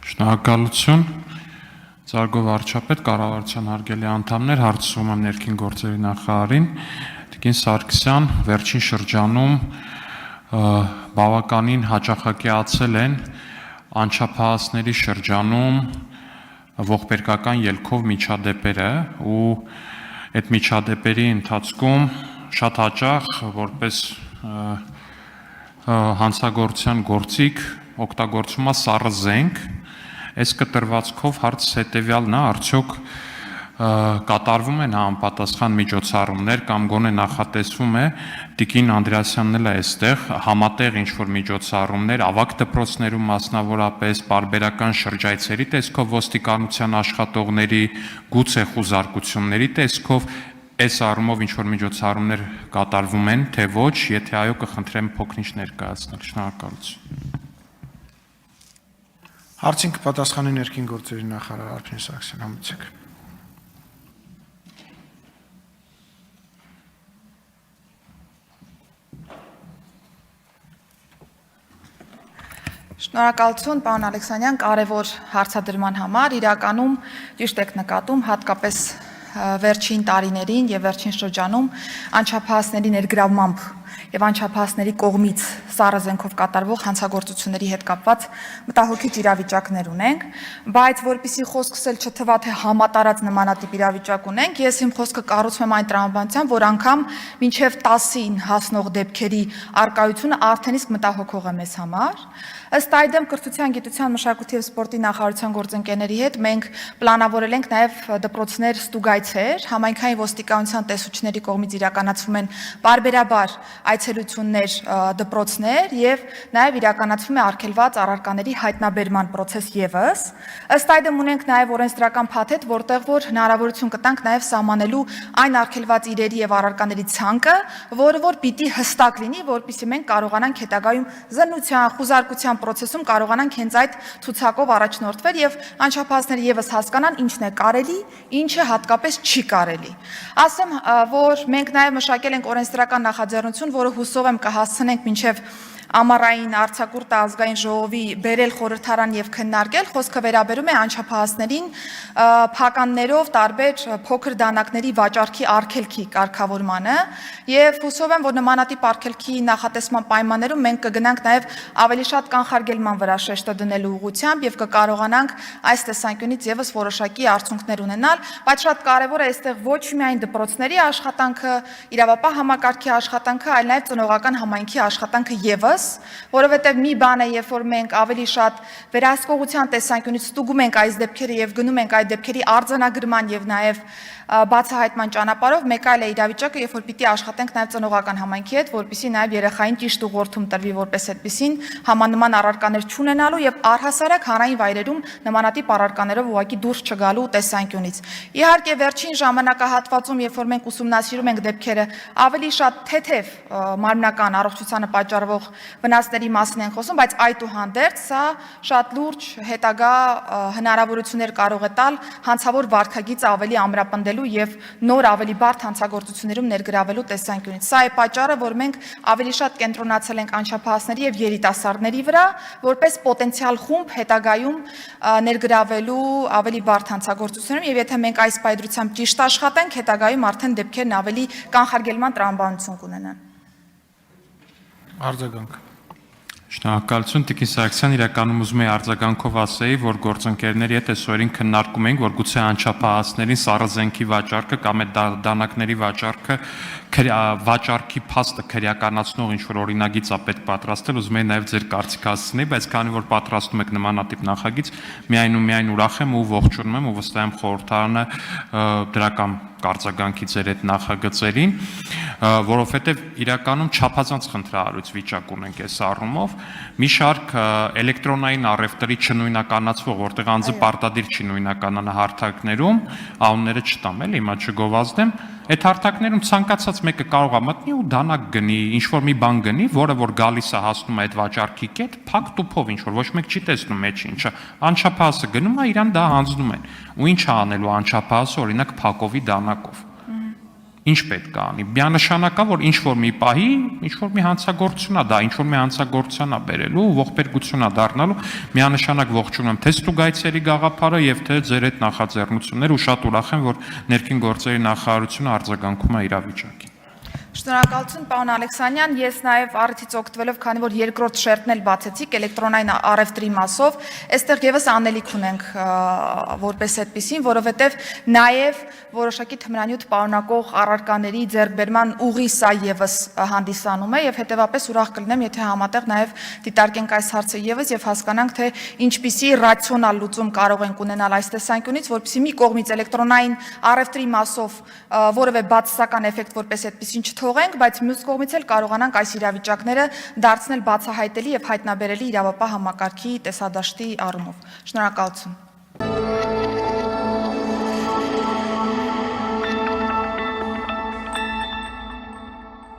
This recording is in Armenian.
Շնորհակալություն, Ծարգո վարչապետ, կառավարության հարգելի անդամներ, հարցում եմ ներքին գործերի նախարարին, Տիկին Սարգսյան, վերջին շրջանում բավականին հաճախակիացել են անչափահասների շրջանում ողբերգական ելքով միջադեպերը ու այդ միջադեպերի ընթացքում շատ հաճախ որպես հանցագործության գործիք օգտագործվում է սառը զենք, այս կտրվածքով հարց հետևյալն է, արդյոք կատարվում են համապատասխան միջոցառումներ կամ գոնե նախատեսվում է Տիկին Անդրեասյանն էլ է այստեղ համատեղ ինչ-որ միջոցառումներ ավագ դպրոցներում մասնավորապես պարբերական շրջայցերի տեսքով ոստիկանության աշխատողների գուցե խուզարկությունների տեսքով այս առումով ինչ-որ միջոցառումներ կատարվում են, թե ոչ, եթե այո կխնդրեմ փոքրինչ ներկայացնել, շնորհակալություն։ Հարցին կպատասխանի ներքին գործերի նախարար Արփին Սարգսյան, համեցեք։ Շնորհակալություն, պարոն Ալեքսանյան, կարևոր հարցադրման համար, իրականում ճիշտ եք նկատում, հատկապես վերջին տարիներին եւ վերջին շրջանում անչափահասների ներգրավմամբ եւ անչափահասների կողմից սառը զենքով կատարվող հանցագործությունների հետ կապված մտահոգիչ իրավիճակներ ունենք, բայց որpիսի խոսքս էլ չթվա թե համատարած նմանատիպ իրավիճակ ունենք, ես իմ խոսքը կառուցում եմ այն տրամաբանությամբ, որ անգամ մինչև 10-ին հասնող դեպքերի արկայությունը արդեն իսկ մտահոգող է մեզ համար։ Ըստ այդմ կրթության, գիտության, մշակույթի եւ սպորտի նախարարության գործընկերների հետ մենք պլանավորել ենք նաեւ դպրոցներ ստուգայցեր, համայնքային ոստիկանության տեսուչների կողմից իրականացվում են բարբերաբար այցելություններ դպրոցներ եւ նաեւ իրականացվում է արգելված առարկաների հայտնաբերման process եւս։ Ըստ այդմ ունենք նաեւ օրենսդրական փաթեթ, որտեղ որ հնարավորություն կտանք նաեւ սահմանելու այն արգելված իրերի եւ առարկաների ցանկը, որը որ պիտի հստակ լինի, որպեսզի մենք կարողանանք հետագայում զննության, խուզարկության process-ում կարողանանք հենց այդ ցուցակով առաջնորդվել եւ անչափահասները եւս հասկանան ինչն է կարելի, ինչը հատկապես չի կարելի։ Ասեմ, որ մենք նաեւ մշակել ենք օրենսդրական նախաձեռնություն, որը հուսով եմ կհասցնենք մինչեւ ամառային արձակուրդը ազգային ժողովի բերել խորհրդարան եւ քննարկել, խոսքը վերաբերում է անչափահասներին փականներով տարբեր փոքր դանակների վաճառքի արգելքի կարգավորմանը եւ հուսով եմ, որ նմանատիպ արգելքի նախատեսման պայմաններում մենք կգնանք նաեւ ավելի շատ կանխարգելման վրա շեշտը դնելու ուղղությամբ եւ կկարողանանք այս տեսանկյունից եւս որոշակի արդյունքներ ունենալ, բայց շատ կարեւոր է այստեղ ոչ միայն դպրոցների աշխատանքը, իրավապահ համակարգի աշխատանքը, այլ նաեւ ծնողական համայնքի աշխատանքը եւս, որովհետև մի բան է, երբ որ մենք ավելի շատ վերահսկողության տեսանկյունից ստուգում ենք այս դեպքերը եւ գնում ենք այդ դեպքերի արձանագրման եւ նաեւ բացահայտման ճանապարհով, մեկ այլ է իրավիճակը, երբ որ պիտի աշխատենք նաեւ ծնողական համայնքի հետ, որպեսզի նաեւ երեխային ճիշտ ուղղորդում տրվի որպես այդպեսին համանման առարկաներ չունենալու եւ առհասարակ հանրային վայրերում նմանատիպ առարկաներով ուղղակի դուրս չգալու տեսանկյունից։ Իհարկե վերջին ժամանակահատվածում, երբ որ մենք ուսումնասիրում ենք դեպքերը, ավելի շատ թեթև մարմնական առողջությանը պատճառվող վնասների մասին են խոսում, բայց այդուհանդերձ սա շատ լուրջ հետագա հնարավորություններ կարող է տալ հանցավոր վարքագիծը ավելի ամրապնդելու եւ նոր ավելի բարդ հանցագործություններում ներգրավելու տեսանկյունից։ Սա է պատճառը, որ մենք ավելի շատ կենտրոնացել ենք անչափահասների եւ երիտասարդների վրա, որպես պոտենցիալ խումբ հետագայում ներգրավելու ավելի բարդ հանցագործություններում եւ եթե մենք այս պայծրությամբ ճիշտ աշխատենք, հետագայում արդեն դեպքերն ավելի կանխարգելման տրամաբանություն կունենան։ Արձագանք։ Շնորհակալություն, Տիկին Սարգսյան, իրականում ուզում եի արձագանքով ասեի, որ գործընկերների հետ այսօրին քննարկում ենք, որ գուցե անչափահասներին սառը զենքի վաճառքը կամ այդ դանակների վաճառքի փաստը քրեականացնող ինչ-որ օրինագիծ է պետք պատրաստել, ուզում եի նաև ձեր կարծիքը հասցնել, բայց քանի որ պատրաստում եք նմանատիպ նախագիծ, միայն ու միայն ուրախ եմ ու ողջունում եմ ու վստահ եմ խորհրդարանը դրական կարձագանքի ձեր այդ նախագծերին, որովհետև իրականում չափազանց խնդրահարույց վիճակ ունենք այս առումով, մի շարք էլեկտրոնային առևտրի չնույնականացվող, որտեղ անձը պարտադիր չի նույնականանա հարթակներում, անունները չտամ էլի, հիմա չգովազդեմ, այդ հարթակներում ցանկացած մեկը կարող է մտնի ու դանակ գնի, ինչ-որ մի բան գնի, որը որ գալիս է հասնում է այդ վաճառքի կետ, փակ տուփով ինչ-որ ոչ մեկ չի տեսնում մեջ ինչը, անչափահասը գնում է, իրան դա հանձնում են, ու ինչ է անելու անչափահասը օրինակ փակովի դանակով։ Ինչ պետք է անի։ Միանշանակա, որ ինչ որ մի պահի, ինչ որ մի հանցագործություն է դա, ինչ որ մի հանցագործություն է բերելու, ողբերգություն է դառնալու, միանշանակ ողջունում եմ թե ստուգայցերի գաղափարը եւ թե ձեր այդ նախաձեռնությունները ու շատ ուրախ եմ, որ ներքին գործերի նախարարությունը արձագանքում է իրավիճակին։ Շնորհակալություն, պարոն Ալեքսանյան, ես նաև առիթից օգտվելով, քանի որ երկրորդ շերտն էլ բացեցիք էլեկտրոնային առևտրի մասով, այստեղ եւս անելիք ունենք որպես այդպեսին, որովհետեւ նաև որոշակի թմրանյութ պարունակող առարկաների ձեռքբերման ուղի սա եւս հանդիսանում է եւ հետեւապես ուրախ կլինեմ, եթե համատեղ նաև դիտարկենք այս հարցը եւս եւ հասկանանք, թե ինչպիսի ռացիոնալ լուծում կարող ենք ունենալ այս տեսանկյունից, որպեսզի մի կողմից էլեկտրոնային առևտրի մասով որևէ բացասական էֆեկտ որպես այդպեսին չթողենք, բայց մյուս կողմից էլ կարողանանք այս իրավիճակները դարձնել բացահայտելի եւ հայտնաբերելի իրավապահ համակարգի տեսադաշտի առումով։ Շնորհակալություն։